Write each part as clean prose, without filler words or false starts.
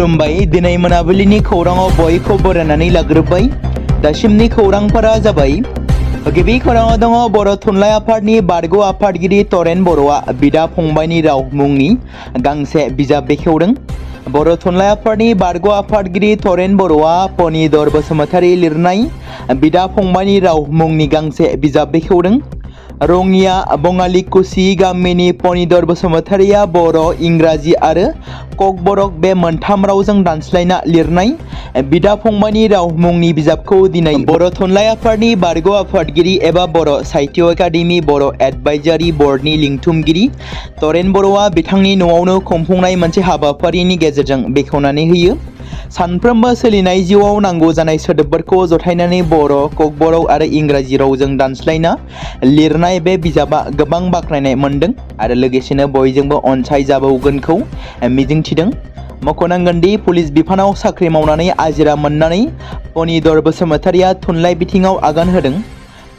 खुलुमबाय दिनै मोनाबिलिनि खौराङाव बयखौ बरायनानै लाग्रोबाय दासिमनि खौरांफोरा जाबाय गिबि खौराङाव दङ बर' थुनलाइ आफादनि बारग' आफादगिरि तरेन बर'आ बिदा फंबायनि राव मुंनि गांसे बिजाब बेखेवदों। बर' थुनलाइ आफादनि बारग' आफादगिरि तरेन बर'आ पनिधर बसुमतारी लिरनाय बिदा फंबायनि राव मुंनि गांसे बिजाब बेखेवदों। रङिया बङाली कुसि गामिनि पनिधर बसुमतारीया बर', इंराजि आरो ककबरक बे मोनथाम रावजों दानस्लायना लिरनाय बिदा फंबायनि राव मुंनि बिजाबखौ दिनै बर' थुनलाइ आफादनि बारग' आफादगिरि एबा बर' साहित्य एकाडेमि बर' एडभाइजारि बर्डनि लिंथुमगिरि तरेन बर'आ बिथांनि न'आवनो खुंफुंनाय मोनसे हाबाफारिनि गेजेरजों बेखेवनानै होयो। सानफ्रोमबो सोलिनाय जिउआव नांगौ जानाय सोदोबफोरखौ जथायनानै बर', ककबरक आरो इंराजि रावजों दानस्लायना लिरनाय बे बिजाबा गोबां बाख्नायनाय मोनदों आरो लोगोसेनो बयजोंबो अनसायजाबावगोनखौ मिजिंथिदों। मख'नांगोनदि पुलिस बिफानाव साख्रि मावनानै आजिरा मोननानै पनिधर बसुमतारीया थुनलाइ बिथिङाव आगान होदों।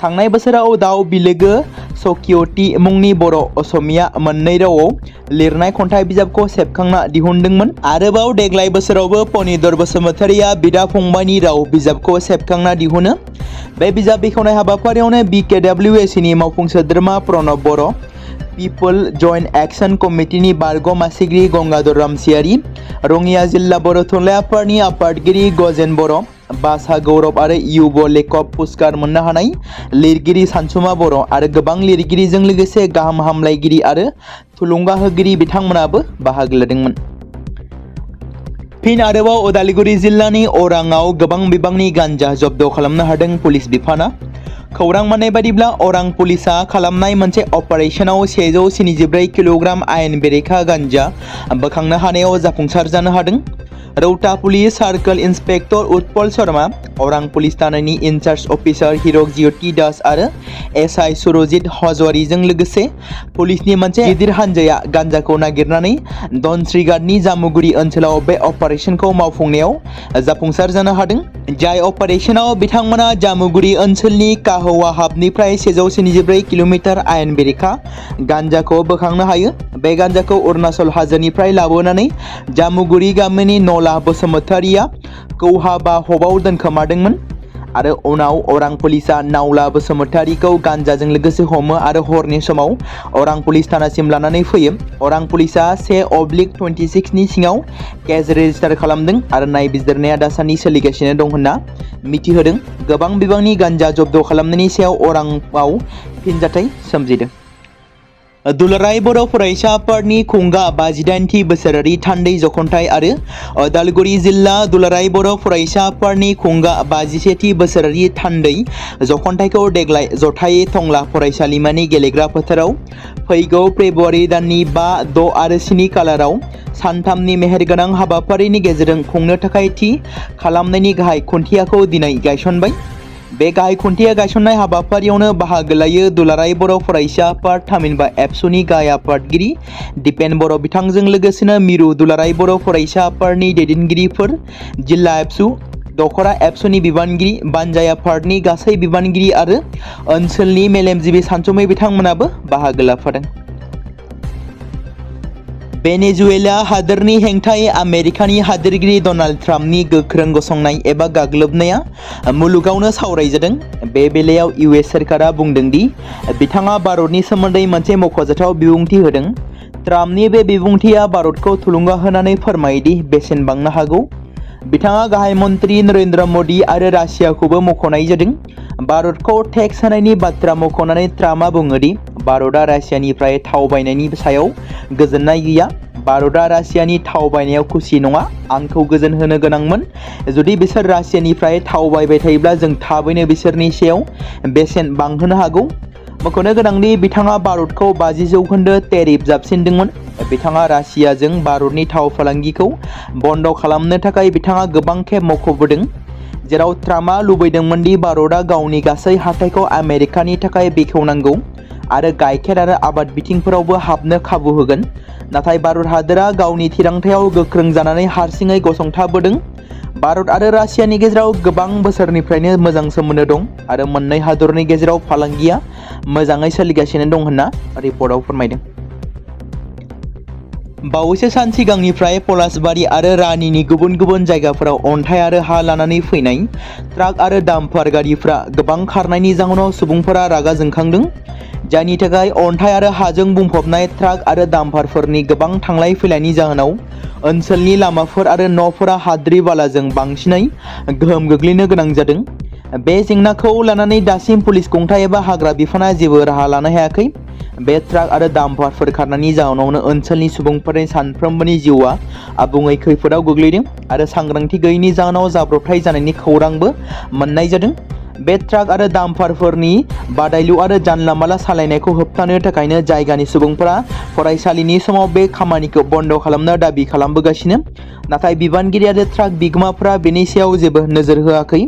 थांनाय बोसोराव दाउ बिलोगो सकिय'टि मुंनि बर' असमिया मोननै रावआव लिरनाय खन्थाइ बिजाबखौ सेबखांना दिहुनदोंमोन। आरोबाव देग्लाय बोसोरावबो पनिधर बसुमतारीया बिदा फंबायनि राव बिजाबखौ सेबखांना दिहुनो। बे बिजाब बेखेवनाय हाबाफारियावनो BKWSनि मावफुं सोद्रोमा प्रणब बर', पिपल जइन्ट एक्शन कमिटिनि बारग' मासिगिरि गंगाधर रामसियारि, रङिया जिल्ला बर' थुनलाइ आफादनि आफादगिरि गजेन बर', भाषा गौरब आरो युब लेखक पुरस्कार मोननो हानाय लिरगिरि सानसुमा बर' आरो गोबां लिरगिरिजों लोगोसे गाहाम हामलायगिरि आरो थुलुंगा होगिरि बिथांमोनाबो बाहागो लादोंमोन। फिन आरोबाव उदालगुरि जिल्लानि अराङाव गोबां बिबांनि गांजा जब्द खालामनो हादों पुलिस बिफाना। खौरां मोननाय बादिब्ला अरां पुलिसा खालामनाय मोनसे अपारेशनाव 174 किल'ग्राम आयेन बेरेखा गांजा बोखांनो हानायाव जाफुंसार जानो हादों। रौता police circle inspector Utpal Sharma, अरां पुलिस थानानि इनचार्ज अफिसार हिरक ज्योति दास आरो SI सुरजित हाजवारिजों लोगोसे पुलिसनि मोनसे गिदिर हानजाया गांजाखौ नागिरनानै धनस्रीघाटनि जामुगुरि ओनसोलाव बे अपारेशनखौ मावफुंनायाव जाफुंसार जानो हादों। जाय अपारेशनाव बिथांमोना जामुगुरि ओनसोलनि काहौवा हाबनिफ्राय 174 किल'मिटार आयेन बेरेखा गांजाखौ बोखांनो हायो। बे गांजाखौ अरुणाचल हाजोनिफ्राय लाबोनानै जामुगुरि गामिनि नला बसुमतारीया कौहाबा हबाव दोनखोमादोंमोन आरो उनाव अरां पुलिसा नावला बसुमतारीखौ गांजाजों लोगोसे हमो आरो हरनि समाव अरां पुलिस थानासिम लानानै फैयो। अरां पुलिसा 1/26 नि सिङाव केस रेजिस्टार खालामदों आरो नायबिजिरनाया दासान्दि सोलिगासिनो दं होनना मिथिहोदों। गोबां बिबांनि गांजा जब्द खालामनायनि सायाव अराङाव फिनजाथाय सोमजिदों। दुलाराय बर' फरायसा आफादनि खुंगा 58थि बोसोरारि थान्दै जखन्थाइ आरो उदालगुरि जिल्ला दुलाराय बर' फरायसा आफादनि खुंगा 51थि बोसोरारि थान्दै जखन्थाइखौ देग्लाय जथायै टंला फरायसालिमानि गेलेग्रा फोथाराव फैगौ फेब्रुवारि दाननि 5, 6 आरो 7 खालाराव सानथामनि मेहेरगोनां हाबाफारिनि गेजेरजों खुंनो थाखाय थि खालामनायनि गाहाय खुन्थियाखौ दिनै गायसनबाय। बे गाहाय खुन्थिया गायसननाय हाबाफारियावनो बाहागो लायो दुलाराय बर' फरायसा आफाद थामहिनबा एबसुनि गाहाय आफादगिरि दिपेन बर' बिथांजों लोगोसेनो मिरु दुलाराय बर' फरायसा आफादनि दैदेनगिरिफोर, जिल्ला एबसु, दखरा एबसुनि बिबानगिरि, बानजाय आफादनि गासै बिबानगिरि आरो ओनसोलनि मेलेमजिबि सानसुमै बिथांमोनाबो बाहागो लाफादों। भेनेजुवेला हादोरनि हेंथायै आमेरिकानि हादोरगिरि डनाल्ड ट्राम्पनि गोख्रों गसंनाय एबा गाग्लोबनाया मुलुगावनो सावरायजादों। बे बेलायाव US सोरखारा बुंदों दि बिथाङा भारतनि सोमोन्दै मोनसे मख'जाथाव बिबुंथि होदों। ट्राम्पनि बे बिबुंथिया भारतखौ थुलुंगा होनानै फोरमायोदि बेसेन बांनो हागौ। बिथाङा गाहाय मन्त्रि नरेन्द्र मोदी आरो रासियाखौबो मख'नाय जादों। भारतखौ टेक्स होनायनि बाथ्रा मख'नानै ट्राम्पआ बुङोदि भारतआ रासियानिफ्राय थाव बायनायनि सायाव गोजोननाय गैया। भारतआ रासियानि थाव बायनायाव खुसि नङा। आंखौ गोजोन होनो गोनांमोन। जुदि बिसोर रासियानिफ्राय थाव बायबाय थायोब्ला जों थाबैनो बिसोरनि सायाव बेसेन बांहोनो हागौ। मख'नो गोनांदि बिथाङा भारतखौ 50% टेरिफ जाबसिनदोंमोन। बिथाङा रासियाजों भारतनि थाव फालांगिखौ बन्द खालामनो थाखाय बिथाङा गोबां खेब मख'बोदों, जेराव ट्राम्पआ लुबैदोंमोन दि भारतआ गावनि गासै हाथाइखौ आमेरिकानि थाखाय बेखेवनांगौ आरो गाइखेर आरो आबाद बिथिंफोरावबो हाबनो खाबु होगोन। नाथाय भारत हादोरा गावनि थिरांथायाव गोख्रों जानानै हारसिङै गसंथाबोदों। भारत आरो रासियानि गेजेराव गोबां बोसोरनिफ्रायनो मोजां सोमोन्दो दं आरो मोन्नै हादरनि गेजेराव फालांगिया मोजाङै सोलिगासिनो दं होनना रिपर्टआव फोरमायदों। बावैसो सान सिगांनिफ्राय पलासबारि आरो रानीनि गुबुन गुबुन जायगाफोराव अन्थाइ आरो हा लानानै फैनाय ट्राक आरो डाम्पार गारिफ्रा गोबां खारनायनि जाहोनाव सुबुंफोरा रागा जोंखांदों। जायनि थाखाय अन्थाइ आरो हाजों बुंफबनाय ट्राक आरो डाम्पारफोरनि गोबां थांलाय फैलायनि जाहोनाव ओनसोलनि लामाफोर आरो न'फोरा हाद्रि बालाजों बांसिनै गोहोम गोग्लैनो गोनां जादों। बे जेंनाखौ लानानै दासिम पुलिस गंथाय एबा हाग्रा बिफाना जेबो राहा लानो हायाखै। बे ट्राक आरो डाम्पारफोर खारनायनि जाहोनावनो ओनसोलनि सुबुंफोरनि सानफ्रोमबोनि जिउआ आबुङै खैफोदाव गोग्लैदों आरो सांग्रांथि गैयैनि जाहोनाव जाब्रबथाय जानायनि खौरांबो मोननाय जादों। बे ट्राक आरो डाम्पारफोरनि बादायलु आरो जानला मानला सालायनायखौ होबथानो थाखायनो जायगानि सुबुंफोरा फरायसालिनि समाव बे खामानिखौ बन्द खालामनो दाबि खालामबोगासिनो। नाथाय बिबानगिरि आरो ट्राक बिगोमाफोरा बेनि सायाव जेबो नोजोर होआखै।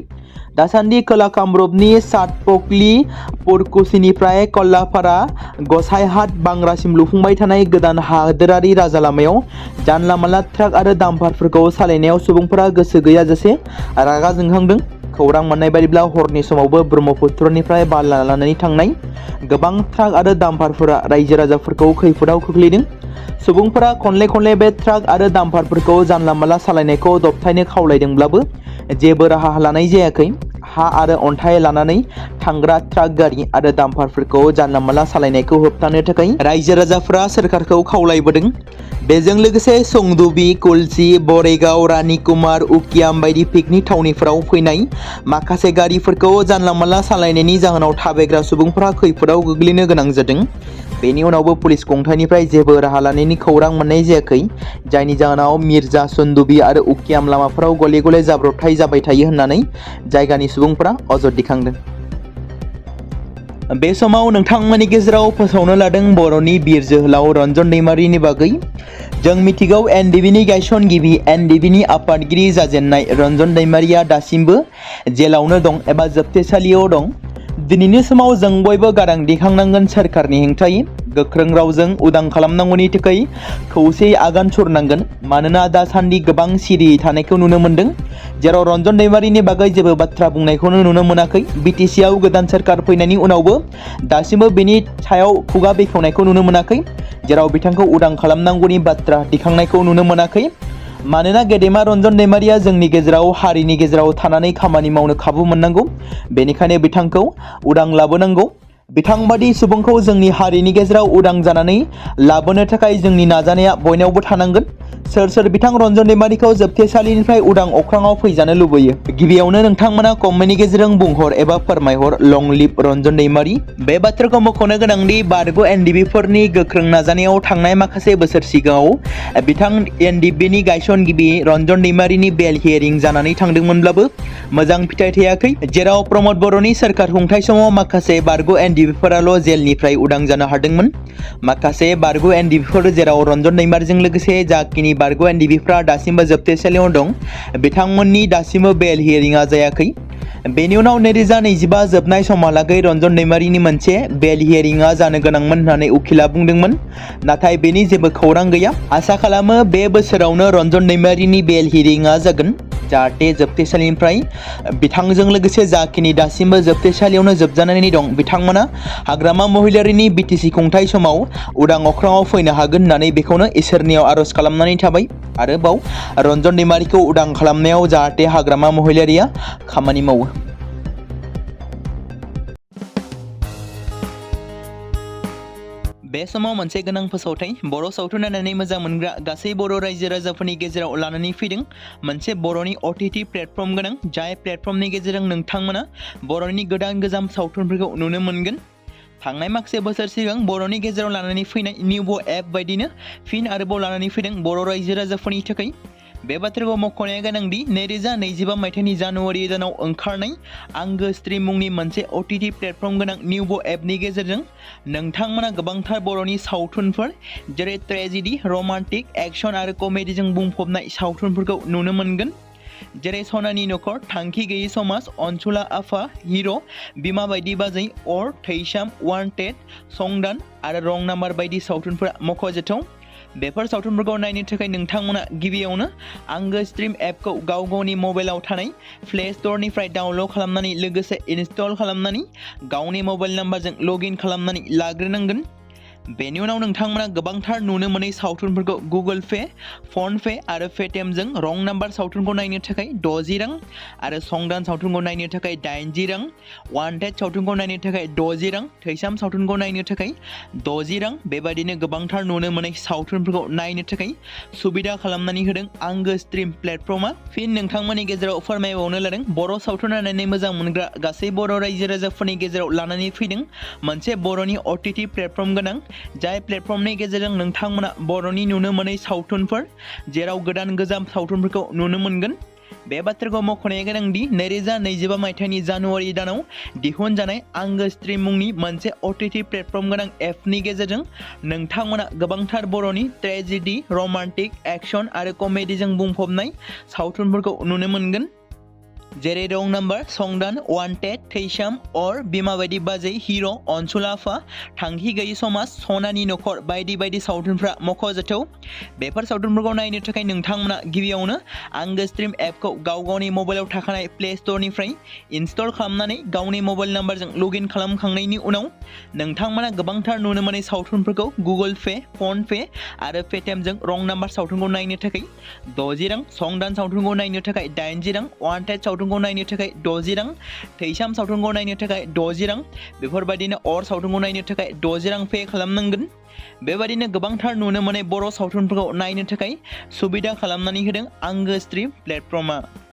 दासान्दि खोला कामरुपनि सातपकली पुरकुसिनिफ्राय कल्लापारा गसाइहाट बांग्रासिम लुफुंबाय थानाय गोदान हादोरारि राजा लामायाव जानला मानला ट्राक आरो डाम्पारफोरखौ सालायनायाव सुबुंफोरा गोसो गैयाजासे रागा जोंखांदों। खौरां मोननाय बायदिब्ला हरनि समावबो ब्रह्मपुत्रनिफ्राय बाला लानानै थांनाय गोबां ट्राक आरो डाम्पारफोरा रायजो राजाफोरखौ खैफोदाव खोख्लैदों। सुबुंफोरा खनले खनले बे ट्राक आरो डाम्पारफोरखौ जानला मानला सालायनायखौ दबथायनो खावलायदोंब्लाबो जेबो राहा लानाय जायाखै। हा आरो अन्थाइ लानानै थांग्रा ट्राक गारि आरो डाम्पारफोरखौ जानला मानला सालायनायखौ होबथानो थाखाय रायजो राजाफोरा सोरखारखौ खावलायबोदों। बेजों लोगोसे संदुबी, कुल्ची, बरेगाव, रानीकुमार, उकियाम बायदि पिकनिक थावनिफोराव फैनाय माखासे गारिफोरखौ जानला मानला सालायनायनि जाहोनाव थाबायग्रा सुबुंफोरा खैफोदाव गोग्लैनो गोनां जादों। बेनि उनावबो पुलिस गंथायनिफ्राय जेबो राहा लानायनि खौरां मोननाय जायाखै। जायनि जाहोनाव मिर्जा, सन्दुबी आरो उकियाम लामाफोराव गले गले जाब्रबथाय जाबाय थायो होननानै जायगानि सुबुंफोरा अजद दिखांदों। बे समाव नोंथांमोननि गेजेराव फोसावनो लादों बर'नि बिर जोहोलाव रन्जन दैमारिनि बागै। जों मिथिगौ एनडिबिनि गायसनगिरि एनडिबिनि आफादगिरि जाजेननाय रन्जन दैमारिया दासिमबो जेलावनो दं एबा जोबथेसालियाव दं। दिनैनि समाव जों बयबो गारां दिखांनांगोन सोरखारनि हेंथायै गोख्रों रावजों उदां खालामनांगौनि थाखाय खौसेयै आगान सुरनांगोन। मानोना दासान्दि गोबां सिरियै थानायखौ नुनो मोन्दों। जेराव रन्जन दैमारिनि बागै जेबो बाथ्रा बुंनायखौनो नुनो मोनाखै। बिटिसिआव गोदान सोरखार फैनायनि उनावबो दासिमबो बेनि सायाव खुगा बेखेवनायखौ नुनो मोनाखै। जेराव बिथांखौ उदां खालामनांगौनि बाथ्रा दिखांनायखौ नुनो मोनाखै। मानोना गेदेमा रन्जन दैमारिया जोंनि गेजेराव हारिनि गेजेराव थानानै खामानि मावनो खाबु मोननांगौ। बेनिखायनो बिथांखौ उदां लाबोनांगौ। बिथांबादि सुबुंखौ जोंनि हारिनि गेजेराव उदां जानानै लाबोनो थाखाय जोंनि नाजानाया बयनावबो थानांगोन। सोर सोर बिथां रन्जन दैमारिखौ जोबथेसालिनिफ्राय उदां अख्राङाव फैजानो लुबैयो? गिबियावनो नोंथांमोना कमेन्टनि गेजेरजों बुंहर एबा फोरमायहर लं लिभ रन्जन दैमारि। बे बाथ्राखौ मख'नो गोनांदि बारग' एनडिबिफोरनि गोख्रों नाजानायाव थांनाय माखासे बोसोर सिगाङाव बिथां एनडिबिनि गायसनगिरि रन्जन दैमारिनि बेल हियारिं जानानै थांदोंमोनब्लाबो मोजां फिथाइ थायाखै। जेराव प्रमद बर'नि सोरखार खुंथाय समाव माखासे बारग' एनडिबिफोराल' जेलनिफ्राय उदां जानो हादोंमोन। माखासे बारग' एनडिबिफोर जेराव रन्जन दैमारिजों लोगोसे जाखिनि बारग' एनडिबिफ्रा दासिमबो जोबथेसालियाव दं बिथांमोननि दासिमबो बेल हियारिंआ जायाखै। बेनि उनाव 2025 जोबनाय समहालागै रन्जन दैमारिनि मोनसे बेल हियारिंआ जानो गोनांमोन होननानै उखिला बुंदोंमोन। नाथाय बेनि जेबो खौरां गैया। आसा खालामो बे बोसोरावनो रन्जन दैमारिनि बेल हियारिंआ जागोन। जाहाथे जोबथेसालिनिफ्राय बिथांजों लोगोसे जाखिनि दासिमबो जोबथेसालियावनो जोबजानानै दं बिथांमोना हाग्रामा महिलारिनि बिटिसि खुंथाय समाव उदां अख्राङाव फैनो हागोन होननानै बेखौनो इसोरनियाव आर'ज खालामनानै थाबाय। आरोबाव रन्जन दैमारिखौ उदां खालामनायाव जाहाथे हाग्रामा महिलारिया खामानि मावो। बे समाव मोनसे गोनां फोसावथाय बर' सावथुन नायनानै मोजां मोनग्रा गासै बर' रायजो राजाफोरनि गेजेराव लानानै फैदों मोनसे बर'नि OTT प्लेटफर्म गोनां। जाय प्लेटफर्मनि गेजेरजों नोंथांमोना बर'नि गोदान गोजाम सावथुनफोरखौ नुनो मोनगोन। थांनाय माखासे बोसोर सिगां बर'नि गेजेराव लानानै फैनाय निउबो एप बायदिनो फिन आरोबाव लानानै फैदों बर' रायजो राजाफोरनि थाखाय। बे बाथ्राखौ मख'नाया गोनांदि 2025 मायथाइनि जानुवारि दानाव ओंखारनाय आंगो स्ट्रिम मुंनि मोनसे OTT प्लेटफर्म गोनां निउबो एपनि गेजेरजों नोंथांमोना गोबांथार बर'नि सावथुनफोर जेरै ट्रेजेडि, रमान्टिक, एक्सन आरो कमेडिजों बुंफबनाय सावथुनफोरखौ नुनो मोनगोन। जेरै सनानि नखर, थांखि गैयै समाज, अनसुला आफा, हिर', बिमा बायदि बाजै, अर, थैसाम, वान्टेड, संदान आरो रं नाम्बार बायदि सावथुनफोरा मख'जाथाव। बेफोर सावथुनफोरखौ नायनो थाखाय नोंथांमोना गिबियावनो आंगो स्ट्रिम एपखौ गाव गावनि मबाइलाव थानाय प्ले स्ट'रनिफ्राय डाउनल'ड खालामनानै लोगोसे इनस्टल खालामनानै गावनि मबाइल नाम्बारजों लग इन खालामनानै लाग्रोनांगोन। बेनि उनाव नोंथांमोना गोबांथार नुनो मोनै सावथुनफोरखौ गुगोल पे, फन पे आरो पेटिएमजों रं नाम्बार सावथुनखौ नायनो थाखाय 60 रां आरो संदान सावथुनखौ नायनो थाखाय 80 रां, वान्टेड सावथुनखौ नायनो थाखाय 60 रां, थैसाम सावथुनखौ नायनो थाखाय 60 रां बेबायदिनो गोबांथार नुनो मोनै सावथुनफोरखौ नायनो थाखाय सुबिदा खालामनानै होदों आंगो स्ट्रिम प्लेटफर्मा। फिन नोंथांमोननि गेजेराव फोरमायबावनो लादों बर' सावथुन नायनानै मोजां मोनग्रा गासै बर' रायजो राजाफोरनि गेजेराव लानानै फैदों मोनसे बर'नि OTT प्लेटफर्म गोनां, जाय प्लेटफर्मनि गेजेरजों नोंथांमोना बर'नि नुनो मोनै सावथुनफोर जेराव गोदान गोजाम सावथुनफोरखौ नुनो मोनगोन। बे बाथ्राखौ मख'नाया गोनांदि 2025 मायथाइनि जानुवारि दानाव दिहुनजानाय आंगो स्ट्रिम मुंनि मोनसे OTT प्लेटफर्म गोनां एपनि गेजेरजों नोंथांमोना गोबांथार बर'नि ट्रेजेडि, रमान्टिक, एक्शन आरो कमेडिजों बुंफबनाय सावथुनफोरखौ नुनो मोनगोन। जेरै रं नाम्बार, संदान, वान्टेड, थैसाम, अर, बिमा बायदि बाजै, हिर', अनसुला आफा, थांखि गैयि समाज, सनानि नखर बायदि बायदि सावथुनफ्रा मख'जाथाव। बेफोर सावथुनफोरखौ नायनो थाखाय नोंथांमोना गिबियावनो आंगो स्ट्रिम एपखौ गावनि मबाइलाव थाखानाय प्ले स्ट'रनिफ्राय इनस्टल खालामनानै गावनि मबाइल नाम्बारजों लगइन खालामखांनायनि उनाव नोंथांमोना गोबांथार नुनो मोनै सावथुनफोरखौ गुगोल पे, फन पे आरो पेटिएमजों रं नाम्बार सावथुनखौ नायनो थाखाय 60 रां, संदान सावथुनखौ नायनो थाखाय 80 रां, वान्टेड सावथुनखौ नायनो थाखाय 60 रां, थैसाम सावथुनखौ नायनो थाखाय 60 रां बेफोरबायदिनो अर सावथुनखौ नायनो थाखाय 60 रां पे खालामनांगोन। बेबायदिनो गोबांथार नुनो मोनै बर' सावथुनफोरखौ नायनो थाखाय सुबिदा खालामनानै होदों आंगो स्ट्रिम प्लेटफर्मा।